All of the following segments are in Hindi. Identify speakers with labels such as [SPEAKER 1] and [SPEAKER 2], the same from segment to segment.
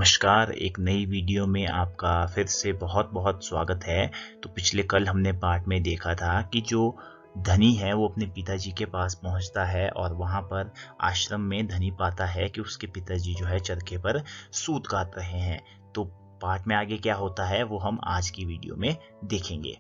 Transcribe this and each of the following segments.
[SPEAKER 1] नमस्कार, एक नई वीडियो में आपका फिर से बहुत-बहुत स्वागत है। तो पिछले कल हमने पार्ट में देखा था कि जो धनी है वो अपने पिताजी के पास पहुंचता है और वहां पर आश्रम में धनी पाता है कि उसके पिताजी जो है चरखे पर सूत काट रहे हैं। तो पार्ट में आगे क्या होता है वो हम आज की वीडियो में देखेंगे।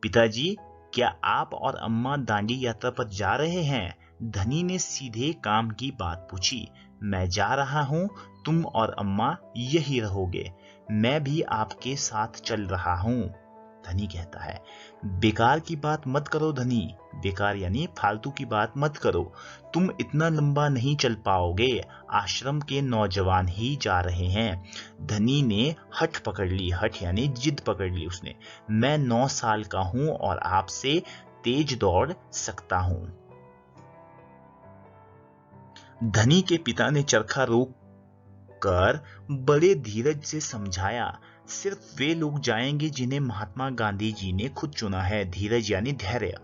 [SPEAKER 1] पिताजी, क्या आप और अम्मा दांडी यात्रा पर जा रहे हैं? धनी ने सीधे काम की बात पूछी। मैं जा रहा हूँ, तुम और अम्मा यही रहोगे। मैं भी आपके साथ चल रहा हूँ, धनी कहता है। बेकार की बात मत करो धनी, बेकार यानी फालतू की बात मत करो। तुम इतना लंबा नहीं चल पाओगे, आश्रम के नौजवान ही जा रहे हैं। धनी ने हठ पकड़ ली, हठ यानी जिद पकड़ ली उसने। मैं 9 साल का हूं और आपसे तेज दौड़ सकता हूं। धनी के पिता ने चरखा रोक कर बड़े धीरज से समझाया, सिर्फ वे लोग जाएंगे जिन्हें महात्मा गांधी जी ने खुद चुना है। धीरज यानी धैर्य।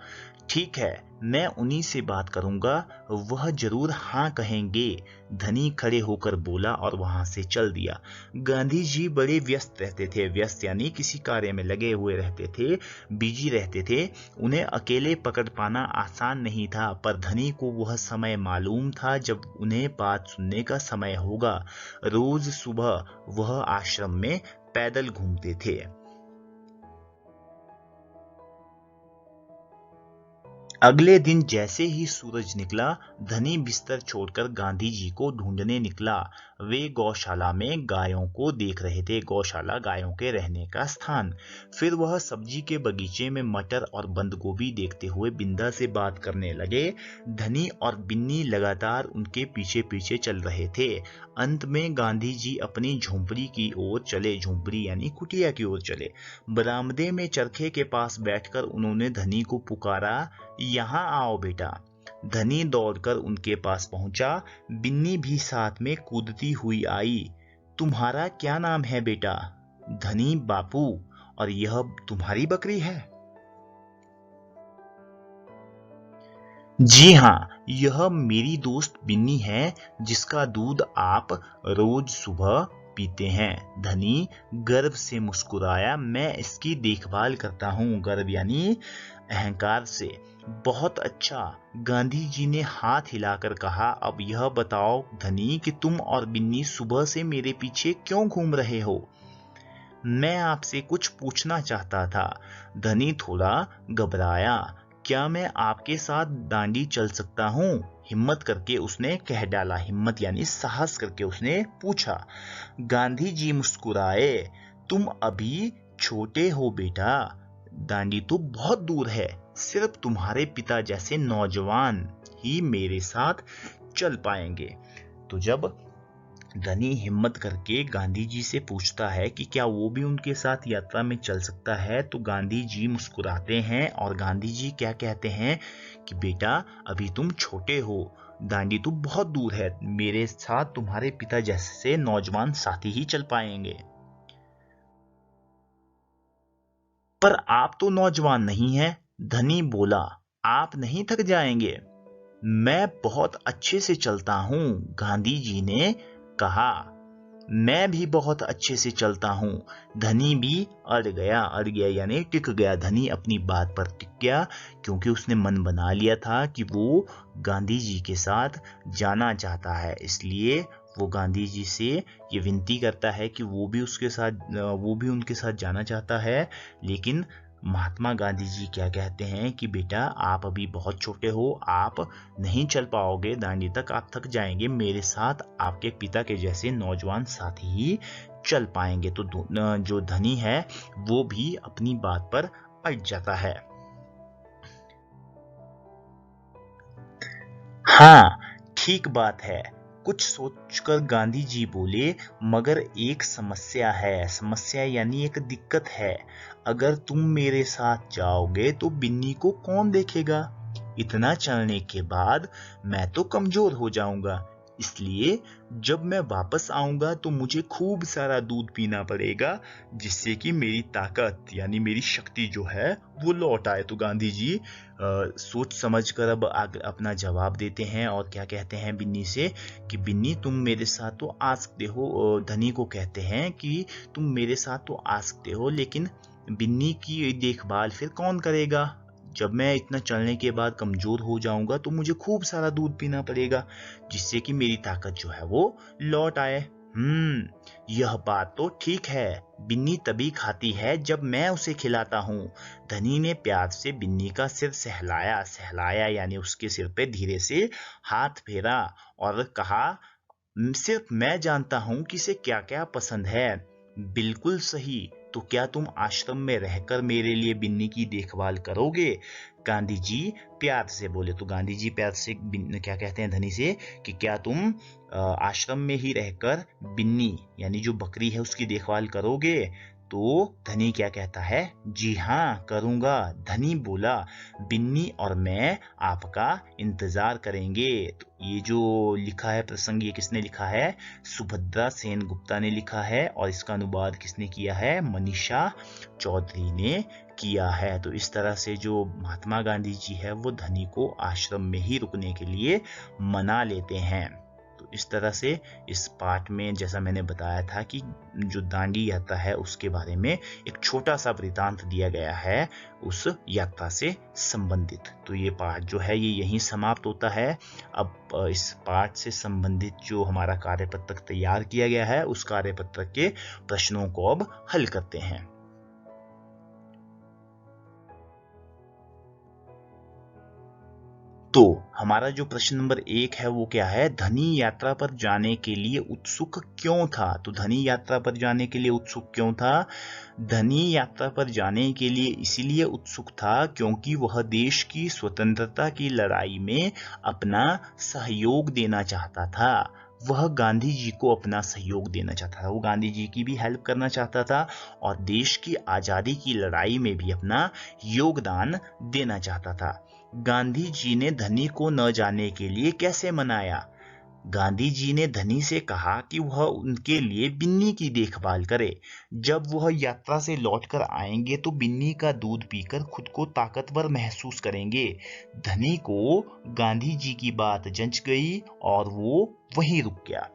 [SPEAKER 1] ठीक है, मैं उन्हीं से बात करूंगा, वह जरूर हाँ कहेंगे, धनी खड़े होकर बोला और वहां से चल दिया। गांधी जी बड़े व्यस्त रहते थे, व्यस्त यानी किसी कार्य में लगे हुए रहते थे, बिजी रहते थे। उन्हें अकेले पकड़ पाना आसान नहीं था, पर धनी को वह समय मालूम था जब उन्हें बात सुनने का समय होगा। रोज सुबह वह आश्रम में पैदल घूमते थे। अगले दिन जैसे ही सूरज निकला, धनी बिस्तर छोड़कर गांधी जी को ढूंढने निकला। वे गौशाला में गायों को देख रहे थे, गौशाला गायों के रहने का स्थान। फिर वह सब्जी के बगीचे में मटर और बंद गोभी देखते हुए बिंदा से बात करने लगे। धनी और बिन्नी लगातार उनके पीछे पीछे चल रहे थे। अंत में गांधी जी अपनी झोंपड़ी की ओर चले, झोंपड़ी यानी कुटिया की ओर चले। बरामदे में चरखे के पास बैठकर उन्होंने धनी को पुकारा, यहाँ आओ बेटा। धनी दौड़कर उनके पास पहुंचा। बिन्नी भी साथ में कूदती हुई आई। तुम्हारा क्या नाम है बेटा? धनी, बापू। और यह तुम्हारी बकरी है? जी हाँ, यह मेरी दोस्त बिन्नी है, जिसका दूध आप रोज सुबह पीते हैं। धनी गर्व से मुस्कुराया। मैं इसकी देखभाल करता हूँ, गर्व यानी अहंकार से। बहुत अच्छा, गांधी जी ने हाथ हिलाकर कहा। अब यह बताओ धनी कि तुम और बिन्नी सुबह से मेरे पीछे क्यों घूम रहे हो? मैं आपसे कुछ पूछना चाहता था। धनी थोड़ा घबराया। क्या मैं आपके साथ दांडी चल सकता हूँ? हिम्मत करके उसने कह डाला। हिम्मत यानी साहस करके उसने पूछा। गांधी जी मुस्कुराए। तुम अभी छोटे हो बेटा, दांडी तो बहुत दूर है। सिर्फ तुम्हारे पिता जैसे नौजवान ही मेरे साथ चल पाएंगे। तो जब धनी हिम्मत करके गांधी जी से पूछता है कि क्या वो भी उनके साथ यात्रा में चल सकता है, तो गांधी जी मुस्कुराते हैं और गांधी जी क्या कहते हैं कि बेटा अभी तुम छोटे हो, दांडी तो बहुत दूर है, मेरे साथ तुम्हारे पिता जैसे नौजवान साथी ही चल पाएंगे। पर आप तो नौजवान नहीं हैं, धनी बोला। आप नहीं थक जाएंगे? मैं बहुत अच्छे से चलता हूँ, गांधी जी ने कहा। मैं भी बहुत अच्छे से चलता हूँ। धनी भी अड़ गया यानी टिक गया। धनी अपनी बात पर टिक गया, क्योंकि उसने मन बना लिया था कि वो गांधी जी के साथ जाना चाहता है। इसलिए वो गांधी जी से ये विनती करता है कि वो भी उनके साथ जाना चाहता है। लेकिन महात्मा गांधी जी क्या कहते हैं कि बेटा आप अभी बहुत छोटे हो, आप नहीं चल पाओगे दांडी तक, आप थक जाएंगे, मेरे साथ आपके पिता के जैसे नौजवान साथी ही चल पाएंगे। तो जो धनी है वो भी अपनी बात पर अड़ जाता है। हाँ, ठीक बात है, कुछ सोचकर गांधी जी बोले, मगर एक समस्या है। समस्या यानी एक दिक्कत है। अगर तुम मेरे साथ जाओगे तो बिन्नी को कौन देखेगा? इतना चलने के बाद मैं तो कमजोर हो जाऊंगा। इसलिए जब मैं वापस आऊंगा तो मुझे खूब सारा दूध पीना पड़ेगा, जिससे कि मेरी ताकत यानी मेरी शक्ति जो है वो लौट आए। तो गांधी जी सोच समझ कर अब अपना जवाब देते हैं और क्या कहते हैं बिन्नी से कि बिन्नी तुम मेरे साथ तो आ सकते हो। धनी को कहते हैं कि तुम मेरे साथ तो आ सकते हो, लेकिन बिन्नी की देखभाल फिर कौन करेगा? जब मैं इतना चलने के बाद कमजोर हो जाऊंगा तो मुझे खूब सारा दूध पीना पड़ेगा, जिससे कि मेरी ताकत जो है वो लौट आए। यह बात तो ठीक है। बिन्नी तभी खाती है जब मैं उसे खिलाता हूँ। धनी ने प्यार से बिन्नी का सिर सहलाया, सहलाया यानी उसके सिर पे धीरे से हाथ फेरा और कहा, सिर्फ मैं जानता हूँ कि इसे क्या क्या पसंद है। बिल्कुल सही। तो क्या तुम आश्रम में रहकर मेरे लिए बिन्नी की देखभाल करोगे? गांधी जी प्यार से बोले। तो गांधी जी प्यार से क्या कहते हैं धनी से कि क्या तुम आश्रम में ही रहकर बिन्नी यानी जो बकरी है उसकी देखभाल करोगे? तो धनी क्या कहता है, जी हाँ करूंगा। धनी बोला, बिन्नी और मैं आपका इंतजार करेंगे। तो ये जो लिखा है प्रसंग, ये किसने लिखा है? सुभद्रा सेन गुप्ता ने लिखा है, और इसका अनुवाद किसने किया है? मनीषा चौधरी ने किया है। तो इस तरह से जो महात्मा गांधी जी है वो धनी को आश्रम में ही रुकने के लिए मना लेते हैं। तो इस तरह से इस पाठ में जैसा मैंने बताया था कि जो दांडी यात्रा है उसके बारे में एक छोटा सा वृतांत दिया गया है उस यात्रा से संबंधित। तो ये पाठ जो है ये यहीं समाप्त होता है। अब इस पाठ से संबंधित जो हमारा कार्यपत्रक तैयार किया गया है उस कार्यपत्रक के प्रश्नों को अब हल करते हैं। तो हमारा जो प्रश्न नंबर 1 है वो क्या है? धनी यात्रा पर जाने के लिए उत्सुक क्यों था? तो धनी यात्रा पर जाने के लिए उत्सुक क्यों था? धनी यात्रा पर जाने के लिए इसीलिए उत्सुक था क्योंकि वह देश की स्वतंत्रता की लड़ाई में अपना सहयोग देना चाहता था। वह गांधी जी को अपना सहयोग देना चाहता था, वो गांधी जी की भी हेल्प करना चाहता था और देश की आजादी की लड़ाई में भी अपना योगदान देना चाहता था। गांधी जी ने धनी को न जाने के लिए कैसे मनाया? गांधी जी ने धनी से कहा कि वह उनके लिए बिन्नी की देखभाल करे। जब वह यात्रा से लौटकर आएंगे तो बिन्नी का दूध पीकर खुद को ताकतवर महसूस करेंगे। धनी को गांधी जी की बात जंच गई और वो वहीं रुक गया।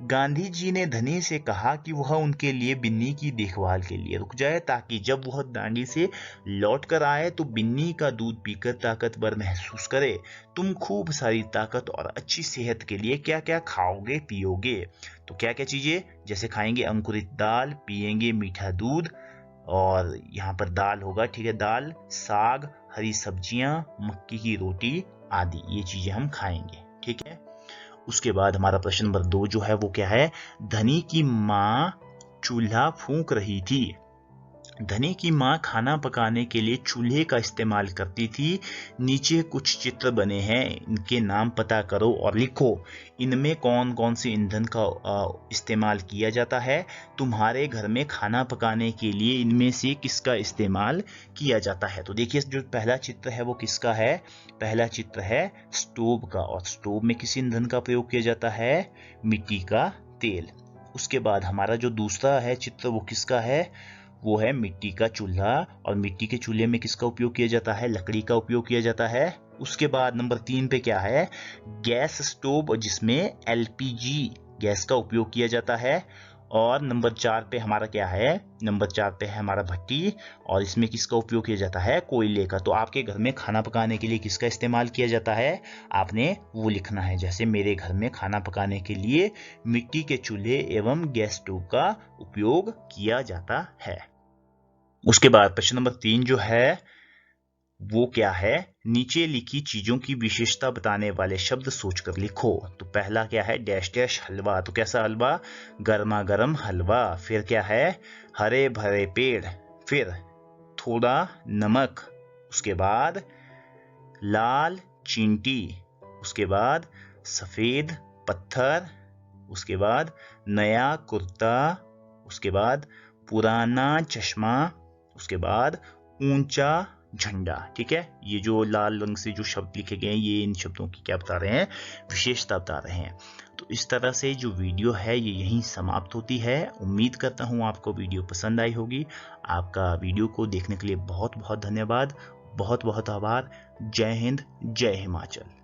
[SPEAKER 1] गांधी जी ने धनी से कहा कि वह उनके लिए बिन्नी की देखभाल के लिए रुक जाए ताकि जब वह दांडी से लौट कर आए तो बिन्नी का दूध पीकर ताकतवर महसूस करे। तुम खूब सारी ताकत और अच्छी सेहत के लिए क्या क्या खाओगे पियोगे? तो क्या क्या चीजें? जैसे खाएंगे अंकुरित दाल, पिएंगे मीठा दूध, और यहाँ पर दाल होगा, ठीक है, दाल, साग, हरी सब्जियां, मक्की की रोटी आदि ये चीजें हम खाएंगे, ठीक है। उसके बाद हमारा प्रश्न नंबर 2 जो है वो क्या है? धनी की माँ चूल्हा फूंक रही थी। धनी की माँ खाना पकाने के लिए चूल्हे का इस्तेमाल करती थी। नीचे कुछ चित्र बने हैं, इनके नाम पता करो और लिखो इनमें कौन कौन से ईंधन का इस्तेमाल किया जाता है। तुम्हारे घर में खाना पकाने के लिए इनमें से किसका इस्तेमाल किया जाता है? तो देखिए जो पहला चित्र है वो किसका है? पहला चित्र है स्टोव का, और स्टोव में किस ईंधन का प्रयोग किया जाता है? मिट्टी का तेल। उसके बाद हमारा जो दूसरा है चित्र वो किसका है? वो है मिट्टी का चूल्हा, और मिट्टी के चूल्हे में किसका उपयोग किया जाता है? लकड़ी का उपयोग किया जाता है। उसके बाद नंबर 3 पे क्या है? गैस स्टोव, जिसमें एलपीजी गैस का उपयोग किया जाता है। और नंबर 4 पे हमारा क्या है? नंबर 4 पे है हमारा भट्टी, और इसमें किसका उपयोग किया जाता है? कोयले का। तो आपके घर में खाना पकाने के लिए किसका इस्तेमाल किया जाता है? आपने वो लिखना है। जैसे मेरे घर में खाना पकाने के लिए मिट्टी के चूल्हे एवं गैस स्टोव का उपयोग किया जाता है। उसके बाद प्रश्न नंबर 3 जो है वो क्या है? नीचे लिखी चीजों की विशेषता बताने वाले शब्द सोचकर लिखो। तो पहला क्या है? डैश डैश हलवा। तो कैसा हलवा? गर्मा गर्म हलवा। फिर क्या है? हरे भरे पेड़। फिर थोड़ा नमक। उसके बाद लाल चींटी। उसके बाद सफेद पत्थर। उसके बाद नया कुर्ता। उसके बाद पुराना चश्मा। उसके बाद ऊंचा झंडा। ठीक है, ये जो लाल रंग से जो शब्द लिखे गए हैं ये इन शब्दों की क्या बता रहे हैं? विशेषता बता रहे हैं। तो तो इस तरह से जो वीडियो है ये यहीं समाप्त होती है। उम्मीद करता हूँ आपको वीडियो पसंद आई होगी। आपका वीडियो को देखने के लिए बहुत बहुत धन्यवाद, बहुत बहुत आभार। जय हिंद, जय हिमाचल।